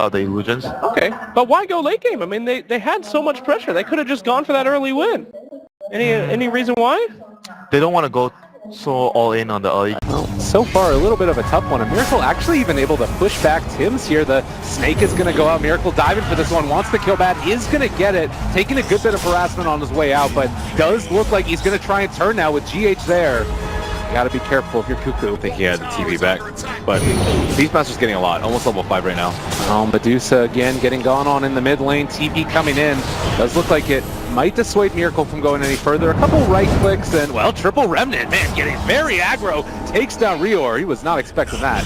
the illusions. Okay, but why go late game? I mean, they had so much pressure. They could have just gone for that early win. Any reason why? They don't want to go so all in on the early. Well, so far a little bit of a tough one. And Miracle actually even able to push back Tim's here. The snake is going to go out. Miracle diving for this one. Wants the kill bad. Is going to get it. Taking a good bit of harassment on his way out. But does look like he's going to try and turn now with GH there. You got to be careful if you're Cuckoo. I think he had the TV back. But Beastmaster's getting a lot. Almost level 5 right now. Medusa again getting gone on in the mid lane. TP coming in. Does look like it might dissuade Miracle from going any further. A couple right clicks and, well, triple Remnant. Man, getting very aggro. Takes down Rior. He was not expecting that.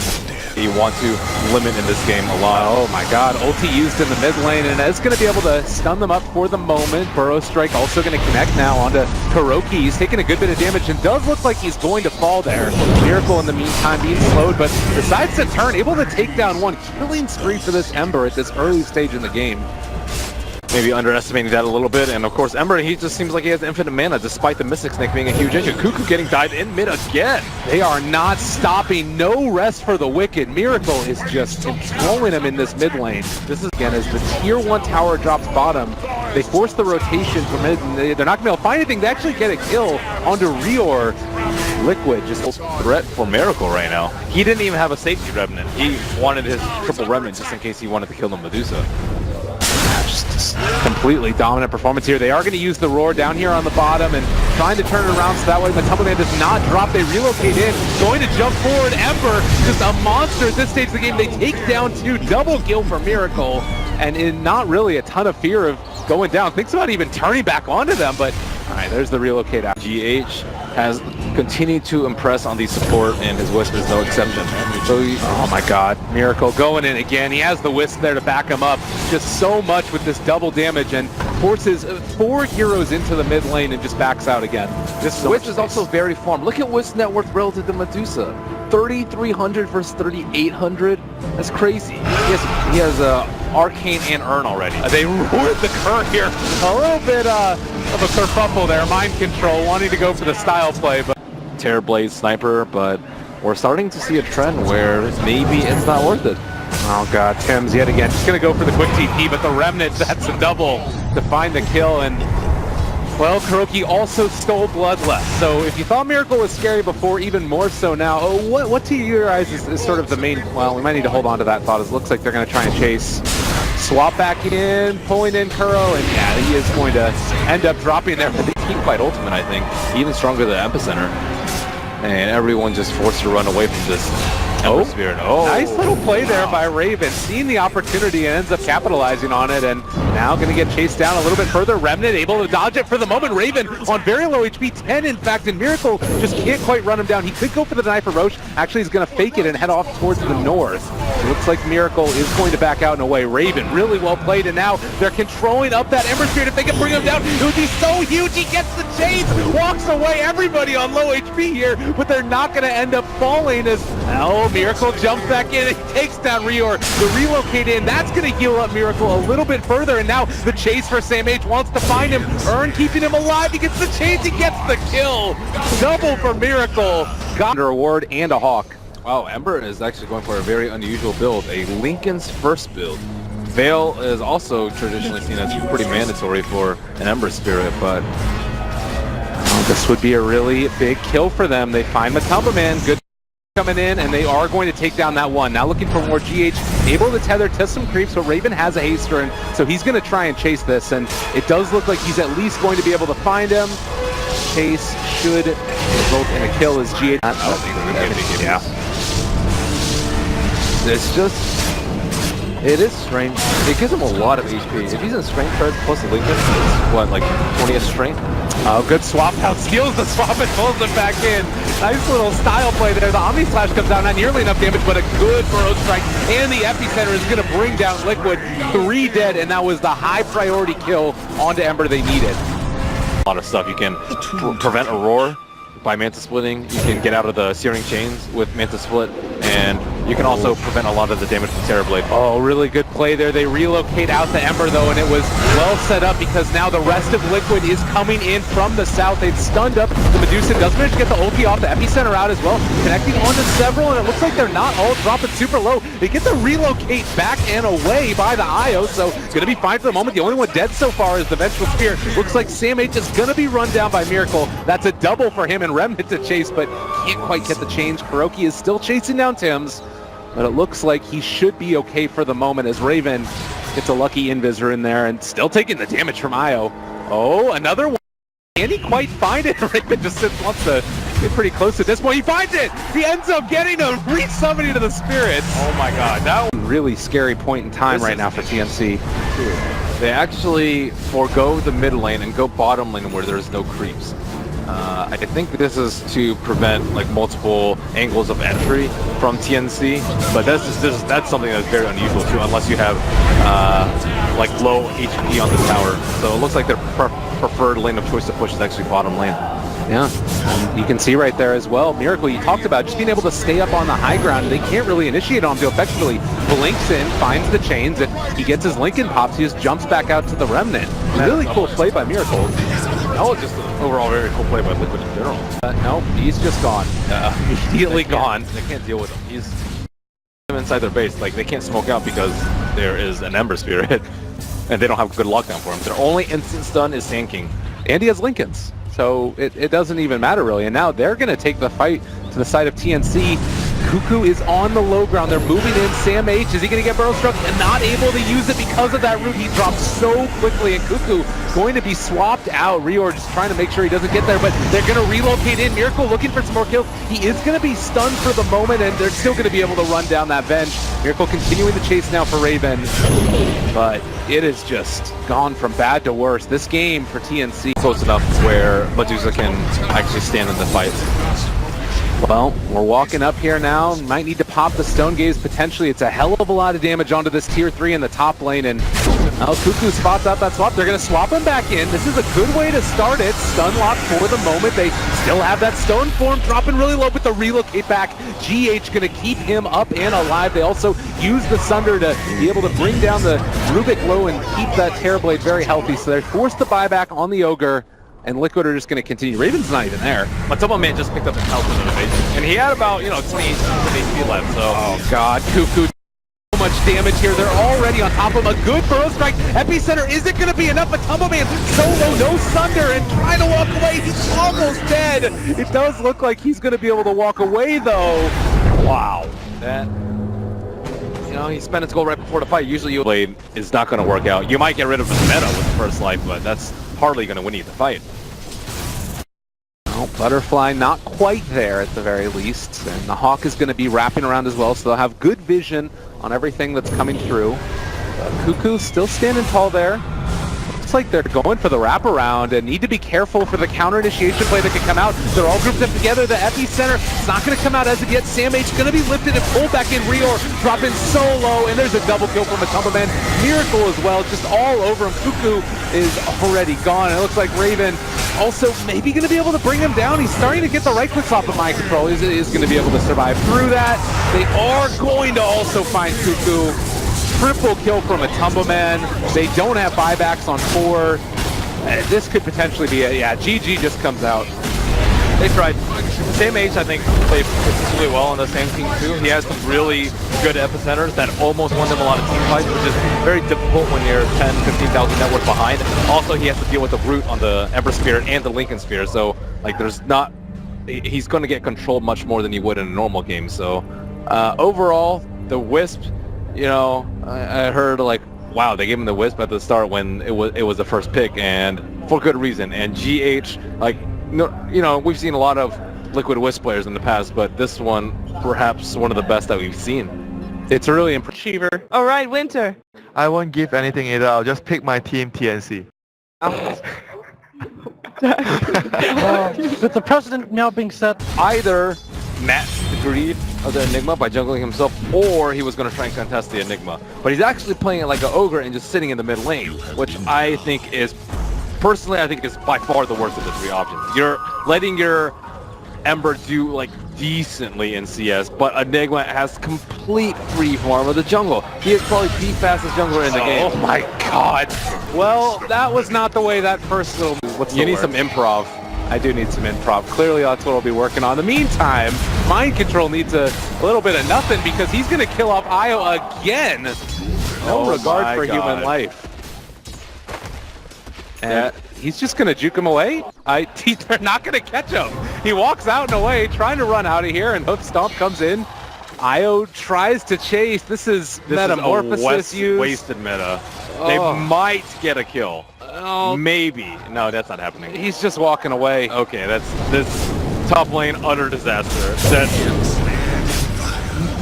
You want to limit in this game a lot. Oh my god, ulti used in the mid lane, and is going to be able to stun them up for the moment. Burrow Strike also going to connect now onto Kuroki. He's taking a good bit of damage and does look like he's going to fall there. Miracle in the meantime being slowed, but decides to turn, able to take down one. Killing spree for this Ember at this early stage in the game. Maybe underestimating that a little bit, and of course Ember, he just seems like he has infinite mana despite the Mystic Snake being a huge issue. Cuckoo getting dived in mid again. They are not stopping, no rest for the Wicked. Miracle is just controlling him in this mid lane. This is again as the tier 1 tower drops bottom. They force the rotation from mid, and they're not going to be able to find anything. They actually get a kill onto Rior. Liquid just threat for Miracle right now. He didn't even have a safety Remnant. He wanted his triple Remnant just in case he wanted to kill the Medusa. Just completely dominant performance here. They are going to use the roar down here on the bottom and trying to turn it around so that way Matumbaman does not drop. They relocate in, going to jump forward. Ember, just a monster at this stage of the game. They take down 2, double kill for Miracle, and in not really a ton of fear of going down. Thinks about even turning back onto them, but all right, there's the relocate out. GH has continued to impress on the support, and his Wisp is no exception. So oh my god, Miracle going in again. He has the Wisp there to back him up. Just so much with this double damage and forces 4 heroes into the mid lane and just backs out again. This Wisp is also very farm. Look at Wisp net worth relative to Medusa. 3,300 versus 3,800. That's crazy. He has Arcane and Urn already. They roared the Cur here. A little bit of a kerfuffle there. Mind control, wanting to go for the style play, but Terrorblade Sniper, but we're starting to see a trend where maybe it's not worth it. Oh god, Tim's yet again just gonna go for the quick TP, but the Remnant, that's a double to find the kill. And well, Kuroki also stole Bloodlust. So if you thought Miracle was scary before, even more so now. Oh, what to your eyes is sort of the main, well, we might need to hold on to that thought. It looks like they're going to try and chase. Swap back in, pulling in Kuro, and yeah, he is going to end up dropping there. The team fight ultimate, I think, even stronger than Epicenter. And everyone just forced to run away from this Ember Spirit. Oh, nice little play there by Raven, seeing the opportunity and ends up capitalizing on it, and now going to get chased down a little bit further. Remnant able to dodge it for the moment. Raven on very low HP, 10 in fact, and Miracle just can't quite run him down. He could go for the knife of Roche. Actually, he's going to fake it and head off towards the north. It looks like Miracle is going to back out in a way. Raven really well played, and now they're controlling up that Ember Spirit. If they can bring him down, it would be so huge. He gets the chase, walks away. Everybody on low HP here, but they're not going to end up falling as, oh, Miracle jumps back in and he takes down Rior. The relocate in, that's going to heal up Miracle a little bit further, and now the chase for Sam H wants to find him. Urn keeping him alive. He gets the chase, he gets the kill. Double for Miracle. Got a reward and a Hawk. Wow, Ember is actually going for a very unusual build, a Lincoln's first build. Veil is also traditionally seen as pretty mandatory for an Ember Spirit, but this would be a really big kill for them. They find Matumbaman, good coming in, and they are going to take down that one. Now looking for more GH, able to tether to some creeps, so Raven has a haster, and so he's going to try and chase this, and it does look like he's at least going to be able to find him. Chase should result in a kill as GH. Yeah. It's just, it is strange. It gives him a lot of HP. If he's in strength cards plus the Lincoln, it's what, like 20th strength? Oh, good swap out. Steals the swap and pulls him back in. Nice little style play there. The Omni Slash comes down, not nearly enough damage, but a good Burrow Strike. And the Epicenter is going to bring down Liquid. 3 dead, and that was the high priority kill onto Ember they needed. A lot of stuff. You can prevent a roar by Manta Splitting. You can get out of the Searing Chains with Manta Split, and you can also prevent a lot of the damage from Terrorblade. Oh, really good play there. They relocate out to Ember, though, and it was well set up because now the rest of Liquid is coming in from the south. They've stunned up the Medusa does manage to get the ulti off the epicenter out as well, connecting onto several, and it looks like they're not all dropping super low. They get to relocate back and away by the IO, so gonna be fine for the moment. The only one dead so far is the Vengeful Spear. Looks like Sam H is gonna be run down by Miracle. That's a double for him and Remnant to chase, but can't quite get the change. Kuroki is still chasing down Tims, but it looks like he should be okay for the moment as Raven gets a lucky invisor in there and still taking the damage from IO. Oh, another one. Can he quite find it? Raven just wants to get pretty close at this point. He finds it! He ends up getting a re-summoning to the spirits. Oh my god, that was Really scary point in time right now for TNC. They actually forego the mid lane and go bottom lane where there's no creeps. I think this is to prevent like multiple angles of entry from TNC, but that's something that's very unusual too, unless you have like low HP on the tower. So it looks like their preferred lane of choice to push is actually bottom lane. Yeah, and you can see right there as well. Miracle, you talked about just being able to stay up on the high ground. They can't really initiate on him to effectively blinks in, finds the chains, and he gets his Lincoln pops. He just jumps back out to the Remnant. Really cool play by Miracle. That was just an overall very cool play by Liquid in general. No, he's just gone. Immediately gone. They can't deal with him. He's inside their base. Like, they can't smoke out because there is an Ember Spirit, and they don't have good lockdown for him. Their only instant stun is Sand King. And he has Lincolns. So it doesn't even matter really. And now they're going to take the fight to the side of TNC. Cuckoo is on the low ground. They're moving in. Sam H, is he going to get Burrow Struck? And not able to use it because of that root. He dropped so quickly. And Cuckoo going to be swapped out. Reor just trying to make sure he doesn't get there. But they're going to relocate in. Miracle looking for some more kills. He is going to be stunned for the moment. And they're still going to be able to run down that Venge. Miracle continuing the chase now for Raven. But it is just gone from bad to worse. This game for TNC. Close enough where Medusa can actually stand in the fight. Well, we're walking up here now. Might need to pop the Stone Gaze potentially. It's a hell of a lot of damage onto this tier 3 in the top lane. And Cuckoo spots out that swap. They're going to swap him back in. This is a good way to start it. Stun lock for the moment. They still have that Stone Form dropping really low, but the relocate back. GH going to keep him up and alive. They also use the Sunder to be able to bring down the Rubik low and keep that Terrorblade very healthy. So they're forced to buy back on the Ogre. And Liquid are just going to continue. Raven's not even there. But Tumble Man just picked up his health in the base, and he had about 20 HP left. So oh god, Cuckoo, so much damage here. They're already on top of him. A good Burrow Strike. Epicenter isn't going to be enough, but Tumble Man solo, no Sunder, and trying to walk away. He's almost dead. It does look like he's going to be able to walk away though. Wow. That, he spent his gold right before the fight. Usually you blade is not going to work out. You might get rid of the meta with the first life, but that's hardly going to win you the fight. Well, Butterfly not quite there at the very least, and the Hawk is going to be wrapping around as well, so they'll have good vision on everything that's coming through. Cuckoo still standing tall there. Looks like they're going for the wraparound and need to be careful for the counter initiation play that could come out. They're all grouped up together. The epicenter, it's not going to come out as of yet. Sam H going to be lifted and pulled back in. Reor dropping so low, and there's a double kill from a Tumbleman. Miracle as well, just all over him. Cuckoo is already gone. It looks like Raven also maybe going to be able to bring him down. He's starting to get the right clicks off of mind control. Is going to be able to survive through that. They are going to also find Cuckoo. Triple kill from a Tumbleman. They don't have buybacks on 4. This could potentially be GG just comes out. they tried. Sam H, I think, played particularly well on the Sand King too. He has some really good epicenters that almost won them a lot of team fights, which is very difficult when you're 10, 15,000 network behind. Also, he has to deal with the root on the Ember Spear and the Lincoln Spear, so like there's not... He's going to get controlled much more than he would in a normal game. So overall, the Wisp, you know, I heard like, wow, they gave him the Wisp at the start when it was the first pick, and for good reason. And GH, like, you know, we've seen a lot of Liquid Wisp players in the past, but this one, perhaps one of the best that we've seen. It's really impressive. All right, Winter. I won't give anything either. I'll just pick my team TNC. With the precedent now being set, Either Matt the greed of the Enigma by jungling himself, or he was going to try and contest the Enigma. But he's actually playing it like an ogre and just sitting in the mid lane, which I think is, personally, I think is by far the worst of the three options. You're letting your Ember do like decently in CS, but Enigma has complete free form of the jungle. He is probably the fastest jungler in the game. Oh my god. Well, that was not the way that first little... You need some improv. I do need some improv. Clearly, that's what I'll be working on. In the meantime, Mind Control needs a little bit of nothing because he's going to kill off Io again. No regard for human life. And he's just going to juke him away. They're not going to catch him. He walks out and away, trying to run out of here, and Hoof Stomp comes in. Io tries to chase. This is Metamorphosis use. Wasted meta. They might get a kill. Maybe. No, that's not happening. He's just walking away. Okay, this top lane utter disaster.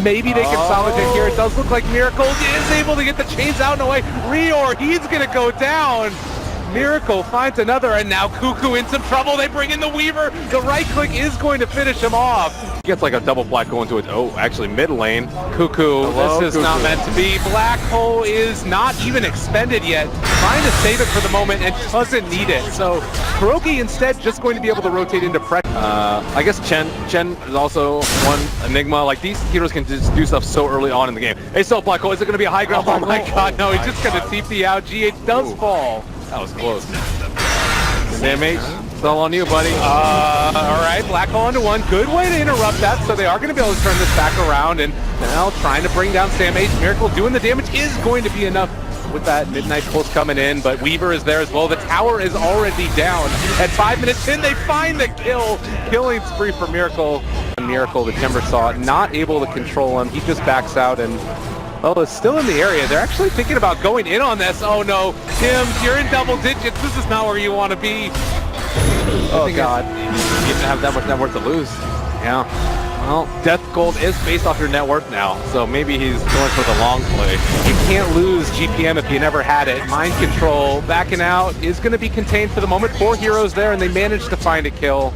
Maybe they can salvage it here. It does look like Miracle is able to get the chains out and away. Rior, he's gonna go down. Miracle finds another, and now Cuckoo in some trouble. They bring in the Weaver. The right click is going to finish him off. He gets like a double black going to it. Oh, actually mid lane. Cuckoo, this is not meant to be. Black Hole is not even expended yet. Trying to save it for the moment and doesn't need it. So Kurogi instead just going to be able to rotate into pressure. I guess Chen is also one Enigma. Like these heroes can just do stuff so early on in the game. Hey, so Black Hole, is it going to be a high ground? Oh my god, no, he's just going to TP out. GH does fall. That was close. Damage, it's all on you, buddy. All right, Black Hole into one. Good way to interrupt that, so they are going to be able to turn this back around, and now trying to bring down Sam H. Miracle doing the damage is going to be enough with that Midnight Pulse coming in, but Weaver is there as well. The tower is already down. At 5 minutes in, they find the kill. Killing spree for Miracle. Miracle, the Timbersaw, not able to control him. He just backs out and... well, it's still in the area. They're actually thinking about going in on this. Oh no, Tim, you're in double digits. This is not where you want to be. Oh god. You didn't have that much net worth to lose. Yeah. Well, Death Gold is based off your net worth now, so maybe he's going for the long play. You can't lose GPM if you never had it. Mind Control backing out is going to be contained for the moment. 4 heroes there, and they managed to find a kill.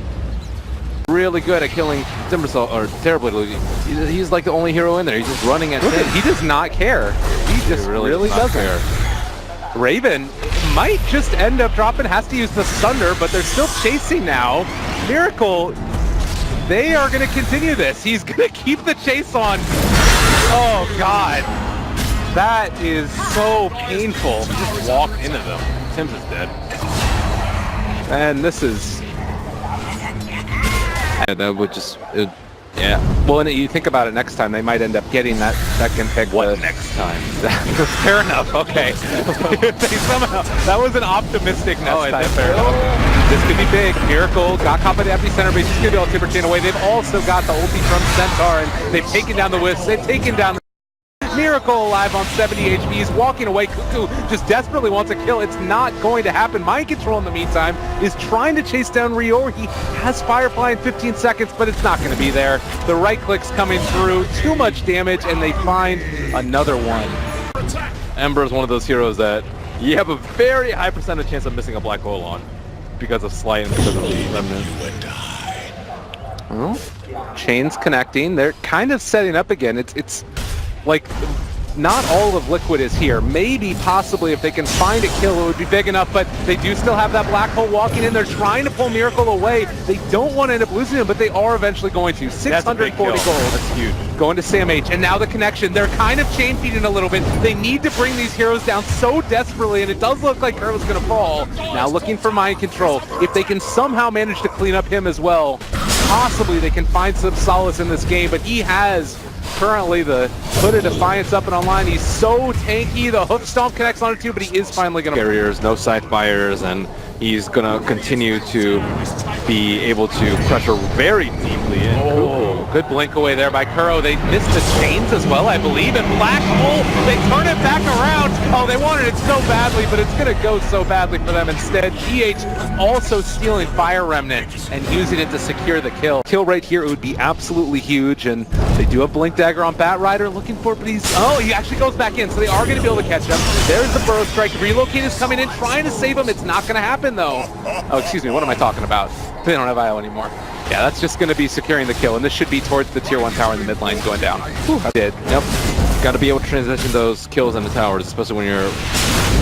Really good at killing Timbersaw, or terribly losing. He's like the only hero in there. He's just running at him. He does not care. He just really doesn't care. Raven might just end up dropping, has to use the Sunder, but they're still chasing now. Miracle, they are going to continue this. He's going to keep the chase on. Oh god. That is so painful. Just walk into them. Tim's is dead. And this is... yeah, that would just... yeah. Well, and you think about it, next time they might end up getting that second pick. What next time? Fair enough. Okay. They somehow, that was an optimistic next time. Fair enough. This could be big. Miracle got caught by the epicenter, but he's just gonna be able to tip her chain away. They've also got the ulti from Centaur, and they've taken down the Wisp. They've taken down the Miracle alive on 70 HP. He's walking away. Cuckoo just desperately wants a kill. It's not going to happen. Mind Control in the meantime is trying to chase down Rior. He has Firefly in 15 seconds, but it's not going to be there. The right click's coming through. Too much damage, and they find another one. Ember is one of those heroes that you have a very high percentage chance of missing a black hole on because of Slight and because of the Remnant. Well, chains connecting. They're kind of setting up again. It's like, not all of Liquid is here. Maybe, possibly, if they can find a kill, it would be big enough, but they do still have that black hole walking in. They're trying to pull Miracle away. They don't want to end up losing him, but they are eventually going to. 640 gold. That's huge. Going to Sam H, and now the connection. They're kind of chain feeding a little bit. They need to bring these heroes down so desperately, and it does look like Kurt's going to fall. Now looking for Mind Control. If they can somehow manage to clean up him as well, possibly they can find some solace in this game, but he has currently the Hood of Defiance up and online. He's so tanky. The Hoof Stomp connects on it too, but he is finally going to... barriers, no scythe fires, and he's going to continue to be able to pressure very deeply in. Oh, good blink away there by Kuro. They missed the chains as well, I believe, and Black Hole, they turn it back around. Oh, they wanted it so badly, but it's going to go so badly for them instead. GH also stealing Fire Remnant and using it to secure the kill. Kill right here, it would be absolutely huge, and they do have Blink Dagger on Bat Rider looking for it, but he's... oh, he actually goes back in, so they are going to be able to catch him. There's the Burrow Strike. Relocate is coming in, trying to save him. It's not going to happen, though. Oh, excuse me, what am I talking about? They don't have IO anymore. Yeah, that's just going to be securing the kill, and this should be towards the tier 1 tower in the mid lane going down. Whew, I did. Yep. Got to be able to transition those kills in the towers, especially when you're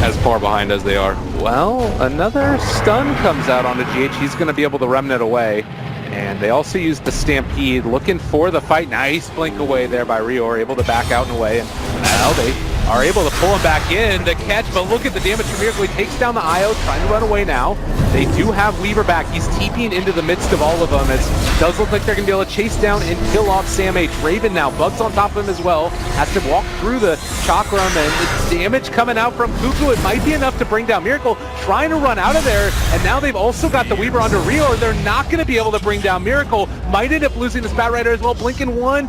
as far behind as they are. Well, another stun comes out onto GH. He's going to be able to remnant away. And they also used the Stampede, looking for the fight. Nice blink away there by Rior, able to back out and away. And now they are able to pull him back in to catch, but look at the damage from Miracle. He takes down the IO, trying to run away now. They do have Weaver back. He's TPing into the midst of all of them. It does look like they're going to be able to chase down and kill off Sam H. Raven now, Bugs on top of him as well. Has to walk through the Chakram, and the damage coming out from Cuckoo. It might be enough to bring down Miracle, trying to run out of there, and now they've also got the Weaver under Rio, and they're not going to be able to bring down Miracle. Might end up losing the Spat Rider as well. Blinking one,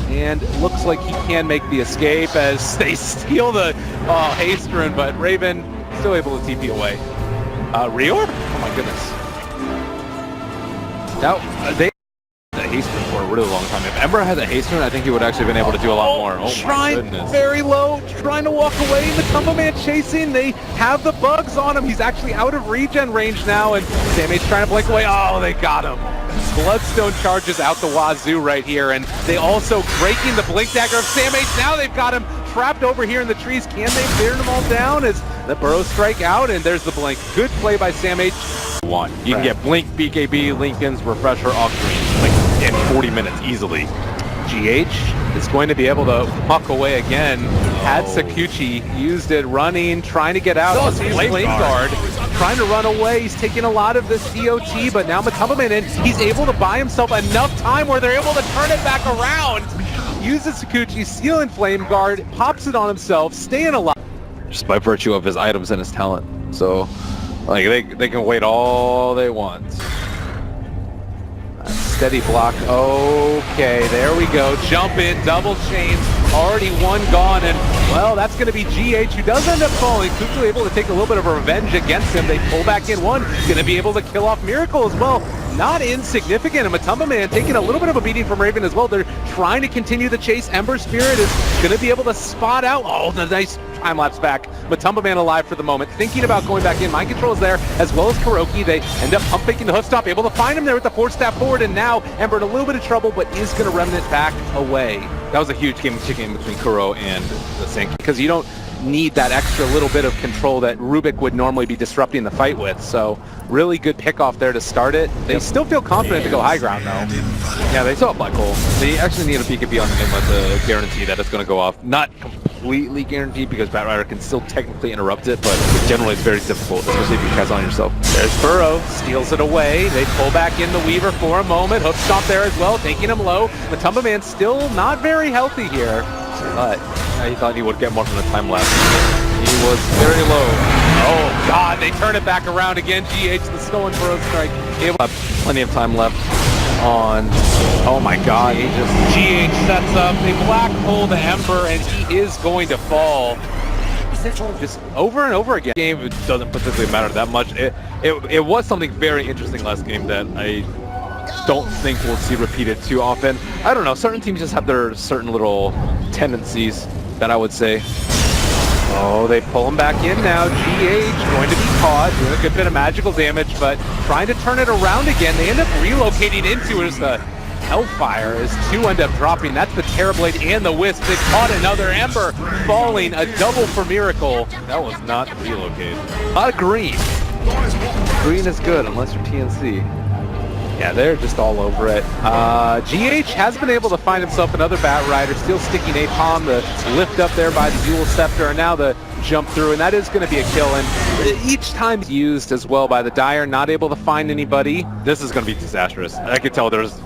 and looks like he can make the escape as they steal the haste rune, but Raven still able to TP away. Reorb? Oh my goodness. Now, they had a haste rune for a really long time. If Ember had a haste rune, I think he would actually been able to do a lot more. Oh my goodness. Very low, trying to walk away. Matumba Man chasing. They have the bugs on him. He's actually out of regen range now, and Sam H trying to blink away. Oh, they got him. Bloodstone charges out the wazoo right here, and they also breaking the blink dagger of Sam H. Now they've got him trapped over here in the trees. Can they clear them all down as the burrow strike out? And there's the blink. Good play by Sam H. You can get Blink, BKB, Lincoln's, Refresher, Oxygen, like in 40 minutes easily. GH is going to be able to puck away again. Had Sakuchi, used it running, trying to get out. Flame guard, trying to run away. He's taking a lot of this DOT, but now Matumba Man in. He's able to buy himself enough time where they're able to turn it back around. Uses Sakuchi, stealing Flame Guard, pops it on himself, staying alive. Just by virtue of his items and his talent. So, like, they can wait all they want. Steady block. Okay, there we go. Jump in, double chains. Already one gone, and well, that's going to be GH, who does end up falling. Cuckoo able to take a little bit of revenge against him. They pull back in one. Going to be able to kill off Miracle as well. Not insignificant. And Matumba Man taking a little bit of a beating from Raven as well. They're trying to continue the chase. Ember Spirit is going to be able to spot out. Oh, the nice time lapse back. Matumba Man alive for the moment. Thinking about going back in. Mind Control is there, as well as Kuroki. They end up pump faking the hoof stop, able to find him there with the force step forward, and now Ember in a little bit of trouble, but is going to remnant back away. That was a huge game of chicken between Kuro and the Sink. Because you don't need that extra little bit of control that Rubik would normally be disrupting the fight with. So really good pick off there to start it. They still feel confident to go high ground though. Yeah, they saw a black hole. They actually need a BKB on the Enigma to guarantee that it's going to go off. Not completely guaranteed because Bat Rider can still technically interrupt it, but generally it's very difficult, especially if you cast on yourself. There's Burrow, steals it away. They pull back in the Weaver for a moment. Hook stomp there as well, taking him low. Matumba Man still not very healthy here, but he thought he would get more from the time lapse. He was very low. Oh god, they turn it back around again. GH, the stolen Burrow strike. Able to have plenty of time left on. Oh my god, GH sets up a black hole to Ember, and he is going to fall. Just over and over again. Game doesn't particularly matter that much. It was something very interesting last game that I don't think we'll see repeated too often. I don't know, certain teams just have their certain little tendencies that I would say. Oh, they pull him back in now. GH going to be caught, doing a good bit of magical damage, but trying to turn it around again. They end up relocating into it as the Hellfire as two end up dropping. That's the Terrorblade and the Wisp. They caught another Ember falling, a double for Miracle. That was not relocated. A lot of green. Green is good unless you're TNC. Yeah, they're just all over it. GH has been able to find himself another Bat Rider, still sticking Napalm, the lift up there by the Dual Scepter, and now the jump through, and that is going to be a kill. And each time used as well by the Dire, not able to find anybody. This is going to be disastrous. I could tell there's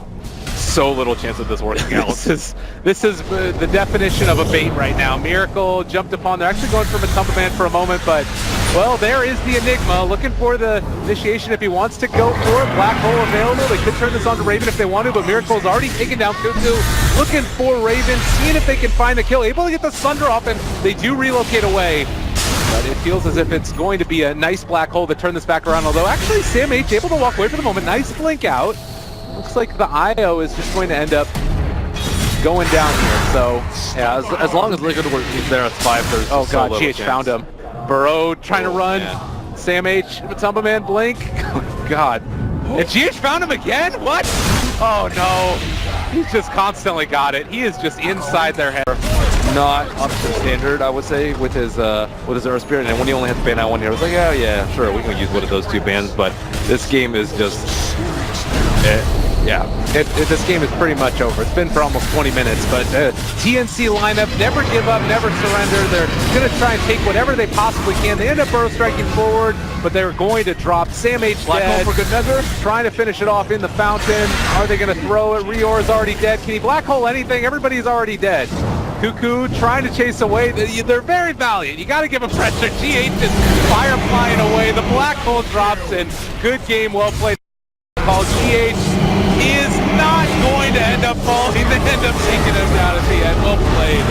so little chance of this working out. This is the definition of a bait right now. Miracle jumped upon. They're actually going for Matumba Man for a moment, but well, there is the Enigma, looking for the initiation if he wants to go for it. Black hole available. They could turn this on to Raven if they want to, but Miracle's already taken down Cuckoo. Looking for Raven, seeing if they can find the kill. Able to get the Sunder off, and they do relocate away. But it feels as if it's going to be a nice black hole to turn this back around, although actually Sam H able to walk away for the moment. Nice blink out. Looks like the IO is just going to end up going down here, so yeah, as long as Liquid is there at 5, there's oh so god, little GH chance. found him. Burrow trying to run. Man. Sam H, Matumba Man blink. Oh god. And GH found him again? What? Oh no. He's just constantly got it. He is just inside their head. Not up to standard, I would say, with his Earth Spirit, and when he only had to ban out one here, I was like, yeah, sure, we can use one of those two bans, but this game is just Yeah, this game is pretty much over. It's been for almost 20 minutes, but TNC lineup, never give up, never surrender. They're going to try and take whatever they possibly can. They end up burrow striking forward, but they're going to drop. Sam H Black dead, hole for good measure. trying to finish it off in the fountain. Are they going to throw it? Rior's already dead. Can he black hole anything? Everybody's already dead. Cuckoo trying to chase away. They're very valiant. You got to give them pressure. GH is fire flying away. The black hole drops in. Good game, well played. Call. GH is not going to end up falling. They end up taking him down at the end. Well played.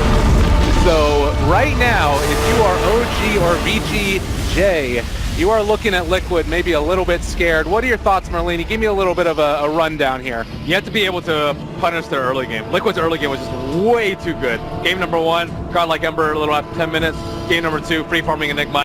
So right now, if you are OG or VGJ, you are looking at Liquid maybe a little bit scared. What are your thoughts, Merlini? Give me a little bit of a rundown here. You have to be able to punish their early game. Liquid's early game was just way too good. Game number 1, Godlike Ember a little after 10 minutes. Game number 2, free farming Enigma.